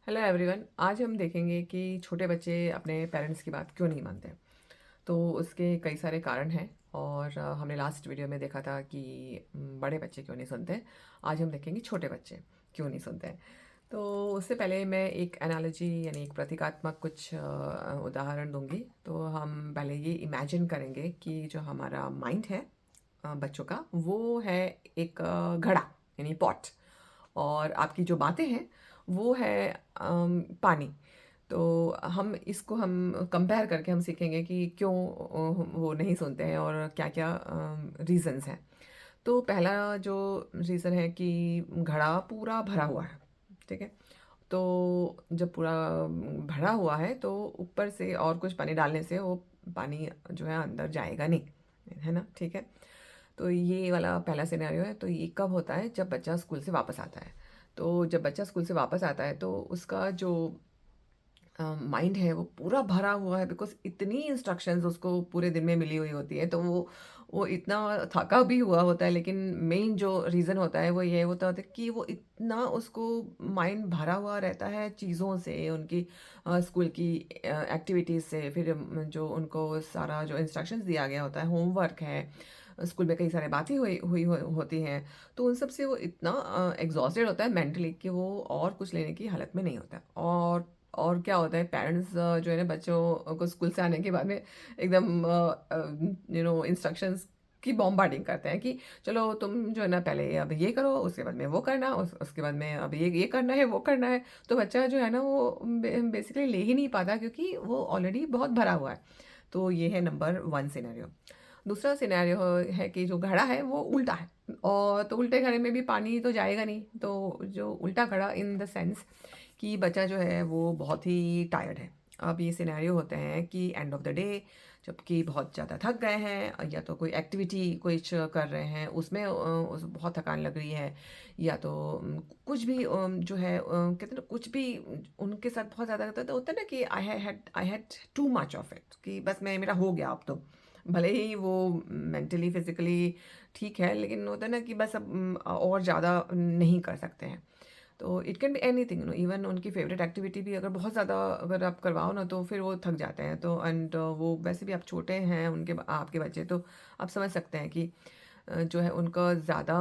Hello everyone. आज हम देखेंगे कि छोटे बच्चे अपने पेरेंट्स की बात क्यों नहीं मानते। तो उसके कई सारे कारण हैं और हमने लास्ट वीडियो में देखा था कि बड़े बच्चे क्यों नहीं सुनते। आज हम देखेंगे छोटे बच्चे क्यों नहीं सुनते। तो उससे पहले मैं एक एनालॉजी यानी एक प्रतीकात्मक कुछ उदाहरण दूंगी। तो हम पहले ये इमेजिन करेंगे कि जो हमारा माइंड है बच्चों का, वो है एक घड़ा यानी पॉट, और आपकी जो बातें हैं वो है पानी। तो हम कंपेयर करके हम सीखेंगे कि क्यों वो नहीं सुनते हैं और क्या क्या रीजंस हैं। तो पहला जो रीज़न है कि घड़ा पूरा भरा हुआ है। ठीक है। तो जब पूरा भरा हुआ है तो ऊपर से और कुछ पानी डालने से वो पानी जो है अंदर जाएगा नहीं, है ना। ठीक है। तो ये वाला पहला सिनेरियो है। तो ये कब होता है? जब बच्चा स्कूल से वापस आता है। तो जब बच्चा स्कूल से वापस आता है तो उसका जो माइंड है वो पूरा भरा हुआ है, बिकॉज इतनी इंस्ट्रक्शंस उसको पूरे दिन में मिली हुई होती है। तो वो इतना थका भी हुआ होता है, लेकिन मेन जो रीज़न होता है वो ये होता है कि वो इतना उसको माइंड भरा हुआ रहता है चीज़ों से, उनकी स्कूल की एक्टिविटीज़ से, फिर जो उनको सारा जो इंस्ट्रक्शंस दिया गया होता है, होमवर्क है, स्कूल में कई सारे बातें होती हैं। तो उन सब से वो इतना एग्जॉस्टेड होता है मेंटली कि वो और कुछ लेने की हालत में नहीं होता। और क्या होता है, पेरेंट्स जो है ना बच्चों को स्कूल से आने के बाद में एकदम इंस्ट्रक्शंस की बॉम्बार्डिंग करते हैं कि चलो तुम जो है ना पहले अब ये करो, उसके बाद में वो करना, उसके बाद में अब ये करना है, वो करना है। तो बच्चा जो है ना वो बेसिकली ले ही नहीं पाता, क्योंकि वो ऑलरेडी बहुत भरा हुआ है। तो ये है नंबर वन सिनेरियो। दूसरा सिनेरियो है कि जो घड़ा है वो उल्टा है, और तो उल्टे घड़े में भी पानी तो जाएगा नहीं। तो जो उल्टा घड़ा इन द सेंस कि बच्चा जो है वो बहुत ही टायर्ड है। अब ये सिनेरियो होते हैं कि एंड ऑफ द डे, जबकि बहुत ज़्यादा थक गए हैं, या तो कोई एक्टिविटी कुछ कर रहे हैं उसमें बहुत थकान लग रही है, या तो कुछ भी जो है कहते हैं ना, कुछ भी उनके साथ बहुत ज़्यादा होता है ना कि I had too much of it, कि बस मैं मेरा हो गया अब तो। भले ही वो मेंटली फिजिकली ठीक है, लेकिन होता है ना कि बस अब और ज़्यादा नहीं कर सकते हैं। तो it can be anything, even उनकी फेवरेट एक्टिविटी भी अगर बहुत ज़्यादा अगर आप करवाओ ना तो फिर वो थक जाते हैं। तो एंड वो वैसे भी आप छोटे हैं, आपके बच्चे, तो आप समझ सकते हैं कि जो है उनका ज़्यादा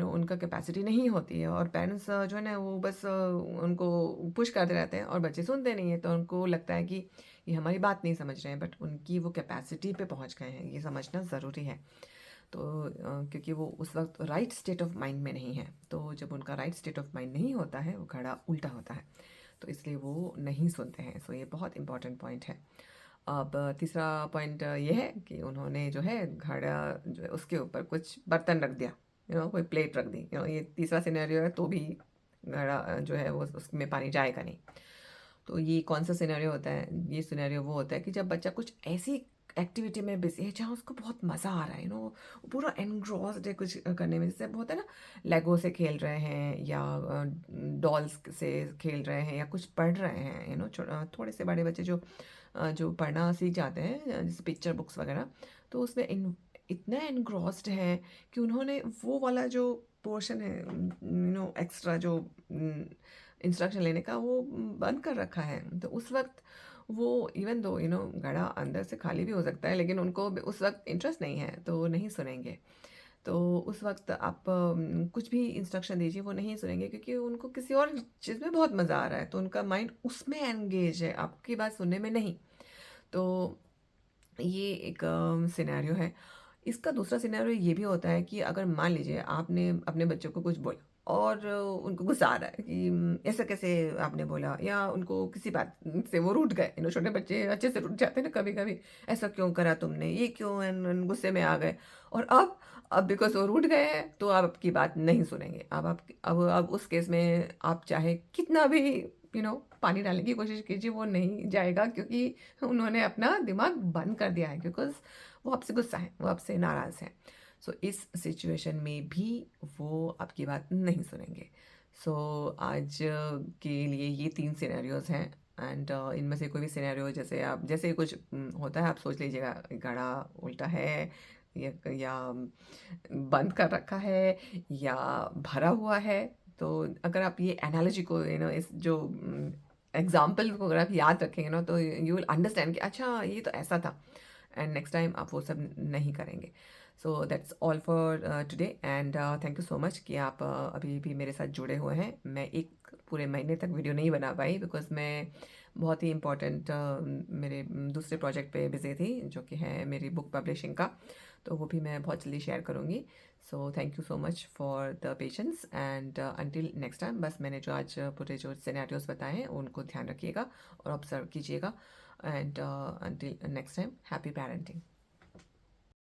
उनका कैपेसिटी नहीं होती है, और पेरेंट्स जो है ना वो बस उनको पुश करते रहते हैं और बच्चे सुनते नहीं हैं। तो उनको लगता है कि ये हमारी बात नहीं समझ रहे हैं, बट उनकी वो कैपेसिटी पे पहुंच गए हैं, ये समझना ज़रूरी है। तो क्योंकि वो उस वक्त राइट स्टेट ऑफ माइंड में नहीं है। तो जब उनका राइट स्टेट ऑफ माइंड नहीं होता है, वो घड़ा उल्टा होता है, तो इसलिए वो नहीं सुनते हैं। सो ये बहुत इंपॉर्टेंट पॉइंट है। अब तीसरा पॉइंट ये है कि उन्होंने जो है घड़ा जो है उसके ऊपर कुछ बर्तन रख दिया, कोई प्लेट रख दी। ये तीसरा सिनेरियो है, तो भी घड़ा जो है वो उसमें पानी जाएगा नहीं। तो ये कौन सा सिनेरियो होता है? ये सिनेरियो वो होता है कि जब बच्चा कुछ ऐसी एक्टिविटी में बिजी है जहाँ उसको बहुत मज़ा आ रहा है, पूरा एनग्रॉस्ड है कुछ करने में। जैसे होता है ना, लेगो से खेल रहे हैं, या डॉल्स से खेल रहे हैं, या कुछ पढ़ रहे हैं। थोड़े से बड़े बच्चे जो पढ़ना सीख जाते हैं, जैसे पिक्चर बुक्स वगैरह, तो उसमें इतना एनग्रॉस्ड है कि उन्होंने वो वाला जो पोर्शन है, एक्स्ट्रा जो इंस्ट्रक्शन लेने का, वो बंद कर रखा है। तो उस वक्त वो, इवन दो घड़ा अंदर से खाली भी हो सकता है, लेकिन उनको उस वक्त इंटरेस्ट नहीं है तो नहीं सुनेंगे। तो उस वक्त आप कुछ भी इंस्ट्रक्शन दीजिए, वो नहीं सुनेंगे, क्योंकि उनको किसी और चीज़ में बहुत मज़ा आ रहा है। तो उनका माइंड उसमें एंगेज है, आपकी बात सुनने में नहीं। तो ये एक सिनेरियो है। इसका दूसरा सिनेरियो ये भी होता है कि अगर मान लीजिए आपने अपने बच्चों को कुछ बोला और उनको गुस्सा आ रहा है कि ऐसा कैसे आपने बोला, या उनको किसी बात से वो रूठ गए। छोटे बच्चे अच्छे से रूठ जाते हैं ना कभी कभी, ऐसा क्यों करा तुमने, ये क्यों, गुस्से में आ गए। और अब बिकॉज वो रूठ गए हैं तो आप आपकी बात नहीं सुनेंगे। अब उस केस में आप चाहे कितना भी पानी डालने की कोशिश कीजिए, वो नहीं जाएगा, क्योंकि उन्होंने अपना दिमाग बंद कर दिया है, बिकॉज वो आपसे गुस्सा है, वो आपसे नाराज़ है। सो इस सिचुएशन में भी वो आपकी बात नहीं सुनेंगे। सो आज के लिए ये तीन सिनेरियोज हैं। एंड इनमें से कोई भी सिनेरियो, जैसे कुछ होता है, आप सोच लीजिएगा घड़ा उल्टा है, या बंद कर रखा है, या भरा हुआ है। तो अगर आप ये एनालॉजी को इस जो एग्जाम्पल को अगर आप याद रखेंगे ना, तो यू विल अंडरस्टैंड कि अच्छा ये तो ऐसा था, एंड नेक्स्ट टाइम आप वो सब नहीं करेंगे. So that's all for today, and thank you so much कि आप अभी भी मेरे साथ जुड़े हुए हैं. मैं एक पूरे महीने तक वीडियो नहीं बना पाई बिकॉज मैं बहुत ही इम्पोर्टेंट मेरे दूसरे प्रोजेक्ट पे बिजी थी, जो कि है मेरी बुक पब्लिशिंग का. तो वो भी मैं बहुत जल्दी शेयर करूँगी. So thank you so much for the patience, and until next time. बस मैंने जो आज पूरे जो सिनेरियोस बताए हैं उनको ध्यान रखिएगा और ऑब्जर्व कीजिएगा. And until next time, happy parenting.